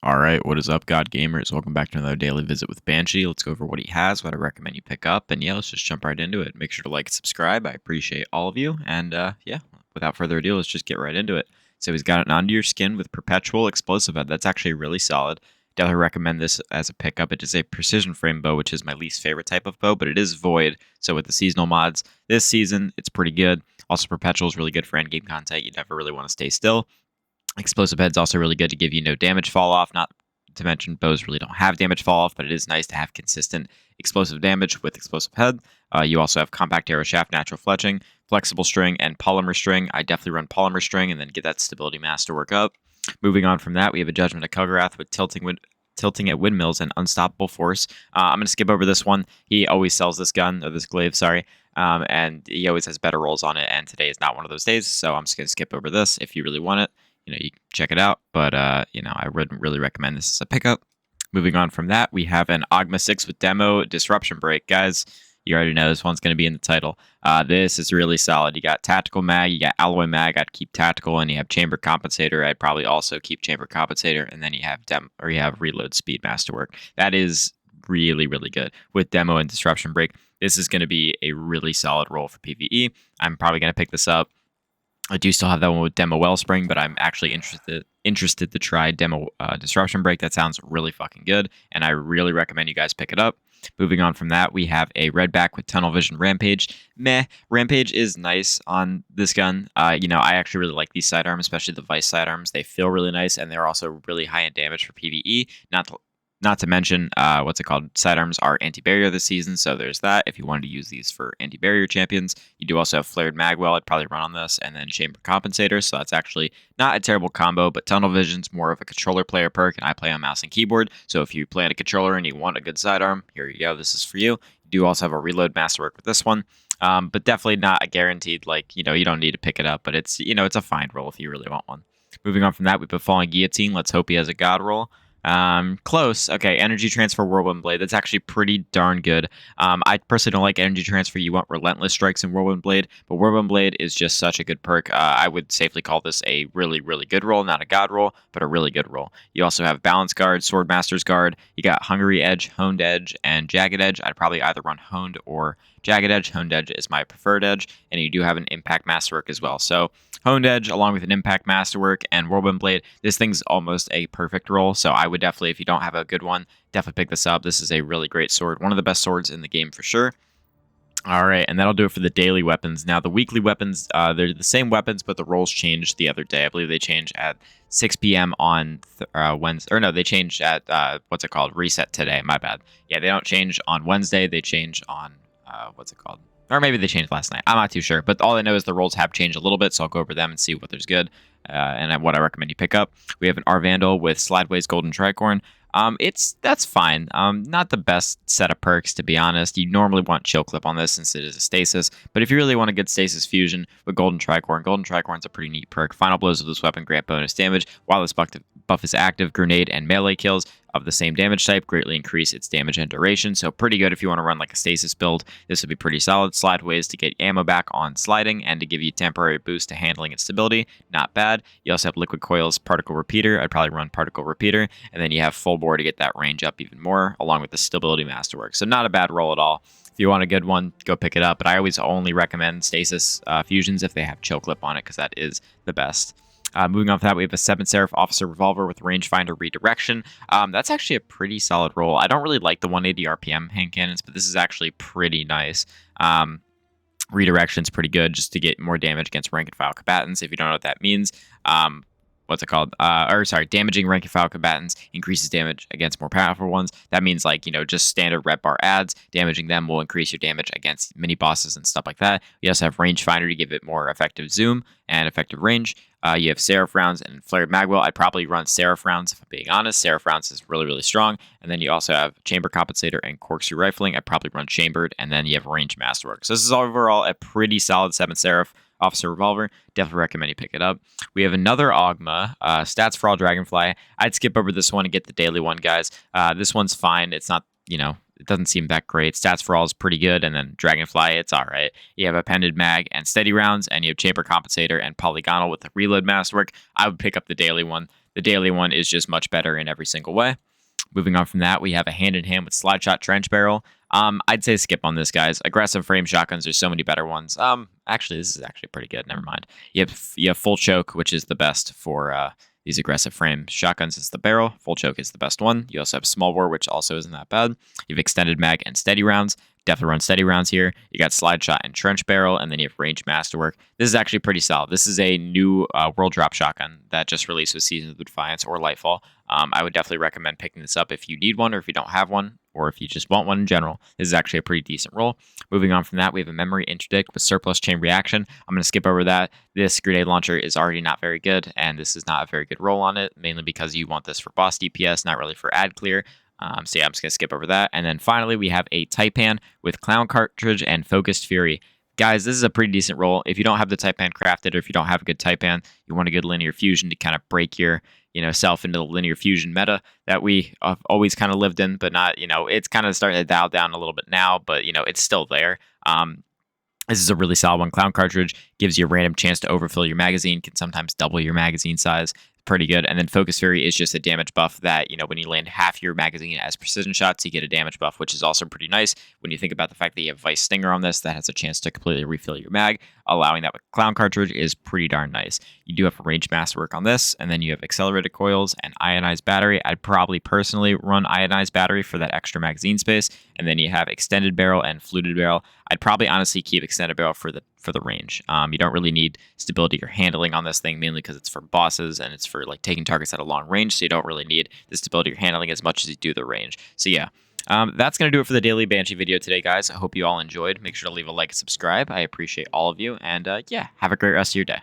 Alright, what is up, God Gamers? Welcome back to another daily visit with Banshee. Let's go over what he has, what I recommend you pick up, and yeah, let's just jump right into it. Make sure to like and subscribe. I appreciate all of you, and yeah, without further ado, let's just get right into it. So he's got an Onto Your Skin with Perpetual Explosive Head. That's actually really solid. Definitely recommend this as a pickup. It is a precision frame bow, which is my least favorite type of bow, but it is void, so with the seasonal mods this season, it's pretty good. Also, Perpetual is really good for endgame content. You never really want to stay still. Explosive Head's also really good to give you no damage fall off, not to mention bows really don't have damage fall off, but it is nice to have consistent explosive damage with Explosive Head. You also have Compact Arrow Shaft, Natural Fletching, Flexible String, and Polymer String. I definitely run Polymer String and then get that Stability Mass to work up. Moving on from that, we have a Judgment of Kel'Grath with Tilting at Windmills and Unstoppable Force. I'm going to skip over this one. He always sells this gun, or this glaive, sorry. And he always has better rolls on it, and today is not one of those days, so I'm just going to skip over this. If you really want it, you can check it out, but I wouldn't really recommend this as a pickup. Moving on from that, we have an Ogma 6 with Demo Disruption Break. Guys, you already know this one's going to be in the title. This is really solid. You got Tactical Mag, you got Alloy Mag. I'd keep Tactical, and you have Chamber Compensator. I'd probably also keep Chamber Compensator, and then you have Reload Speed Masterwork. That is really, really good. With Demo and Disruption Break, this is going to be a really solid roll for PvE. I'm probably going to pick this up. I do still have that one with Demo Wellspring, but I'm actually interested to try Demo Disruption Break. That sounds really fucking good, and I really recommend you guys pick it up. Moving on from that, we have a Redback with Tunnel Vision Rampage. Meh. Rampage is nice on this gun. I actually really like these sidearms, especially the Vice sidearms. They feel really nice, and they're also really high in damage for PvE. Not to mention, sidearms are anti-barrier this season, so there's that. If you wanted to use these for anti-barrier champions, you do also have Flared Magwell. I'd probably run on this, and then Chamber Compensator, so that's actually not a terrible combo, but Tunnel Vision's more of a controller player perk, and I play on mouse and keyboard, so if you play on a controller and you want a good sidearm, here you go, this is for you. You do also have a Reload Masterwork with this one, but definitely not a guaranteed, you don't need to pick it up, but it's, it's a fine roll if you really want one. Moving on from that, we put Falling Guillotine. Let's hope he has a God roll. Close. Okay, Energy Transfer, Whirlwind Blade. That's actually pretty darn good. I personally don't like Energy Transfer. You want Relentless Strikes in Whirlwind Blade, but Whirlwind Blade is just such a good perk. I would safely call this a really, really good roll. Not a God roll, but a really good roll. You also have Balance Guard, Sword Master's Guard. You got Hungry Edge, Honed Edge, and Jagged Edge. I'd probably either run Honed or Jagged Edge. Honed Edge is my preferred edge, and you do have an Impact Masterwork as well. So Honed Edge along with an Impact Masterwork and Whirlwind Blade, this thing's almost a perfect roll, so I would definitely, if you don't have a good one, definitely pick this up. This is a really great sword, one of the best swords in the game for sure. Alright, and that'll do it for the daily weapons. Now, the weekly weapons, they're the same weapons, but the rolls changed the other day. I believe they changed at 6 p.m. on Wednesday. Or no, they changed at, reset today. My bad. Yeah, they don't change on Wednesday. They change on, or maybe they changed last night. I'm not too sure. But all I know is the rolls have changed a little bit, so I'll go over them and see what there's good and what I recommend you pick up. We have an AURVANDIL with Slideways Golden Tricorn. That's fine. Not the best set of perks, to be honest. You normally want Chill Clip on this since it is a stasis, but if you really want a good stasis fusion with Golden Tricorn's a pretty neat perk. Final blows of this weapon grant bonus damage while this buff is active. Grenade and melee kills of the same damage type greatly increase its damage and duration, so pretty good if you want to run like a stasis build. This would be pretty solid. Slideways to get ammo back on sliding and to give you temporary boost to handling and stability. Not bad. You also have Liquid Coil's Particle Repeater. I'd probably run Particle Repeater, and then you have Full Bore to get that range up even more, along with the Stability Masterwork. So not a bad roll at all. If you want a good one, go pick it up, but I always only recommend stasis fusions if they have Chill Clip on it, because that is the best. Moving on from that, we have a 7 Seraph Officer Revolver with Rangefinder Redirection. That's actually a pretty solid roll. I don't really like the 180 RPM hand cannons, but this is actually pretty nice. Redirection's pretty good just to get more damage against rank and file combatants. If you don't know what that means, damaging rank and file combatants increases damage against more powerful ones. That means just standard rep bar adds. Damaging them will increase your damage against mini bosses and stuff like that. You also have Rangefinder to give it more effective zoom and effective range. You have Seraph rounds and Flared Magwell. I'd probably run Seraph rounds if I'm being honest. Seraph rounds is really, really strong. And then you also have Chamber Compensator and Corkscrew Rifling. I'd probably run Chambered, and then you have Range Masterwork. So this is overall a pretty solid 7 Seraph Officer Revolver. Definitely recommend you pick it up. We have another Ogma, Stats for All Dragonfly. I'd skip over this one and get the daily one, guys. This one's fine. It's not, it doesn't seem that great. Stats for All is pretty good, and then Dragonfly, it's all right. You have Appended Mag and Steady Rounds, and you have Chamber Compensator and Polygonal with the Reload Masterwork. I would pick up the daily one. The daily one is just much better in every single way. Moving on from that, we have a hand-in-hand with Slide Shot Trench Barrel. I'd say skip on this, guys. Aggressive frame shotguns, there's so many better ones. Actually, this is actually pretty good. Never mind. You have Full Choke, which is the best for these aggressive frame shotguns. It's the barrel. Full Choke is the best one. You also have Small Bore, which also isn't that bad. You have Extended Mag and Steady Rounds. Definitely run steady rounds here. You got Slide Shot and Trench Barrel, and then you have Range Masterwork. This is actually pretty solid. This is a new World Drop shotgun that just released with Seasons of Defiance or Lightfall. I would definitely recommend picking this up if you need one, or if you don't have one, or if you just want one in general. This is actually a pretty decent roll. Moving on from that, we have a Memory Interdict with Surplus Chain Reaction. I'm going to skip over that. This grenade launcher is already not very good, and this is not a very good roll on it, mainly because you want this for boss DPS, not really for ad clear. So yeah, I'm just going to skip over that. And then finally, we have a Taipan with Clown Cartridge and Focused Fury. Guys, this is a pretty decent roll. If you don't have the Taipan crafted, or if you don't have a good Taipan, you want a good linear fusion to kind of break your self into the linear fusion meta that we have always kind of lived in, but not, it's kind of starting to dial down a little bit now, but, it's still there. This is a really solid one. Clown Cartridge gives you a random chance to overfill your magazine, can sometimes double your magazine size. Pretty good. And then Focus Fury is just a damage buff that, when you land half your magazine as precision shots, you get a damage buff, which is also pretty nice when you think about the fact that you have Vice Stinger on this that has a chance to completely refill your mag. Allowing that with Clown Cartridge is pretty darn nice. You do have a Range Masterwork on this, and then you have Accelerated Coils and Ionized Battery. I'd probably personally run Ionized Battery for that extra magazine space. And then you have Extended Barrel and Fluted Barrel. I'd probably honestly keep Extended Barrel for the range. You don't really need stability or handling on this thing, mainly because it's for bosses and it's for like taking targets at a long range, so you don't really need the stability or handling as much as you do the range. So yeah, that's going to do it for the daily Banshee video today, guys. I hope you all enjoyed. Make sure to leave a like and subscribe. I appreciate all of you, and yeah, have a great rest of your day.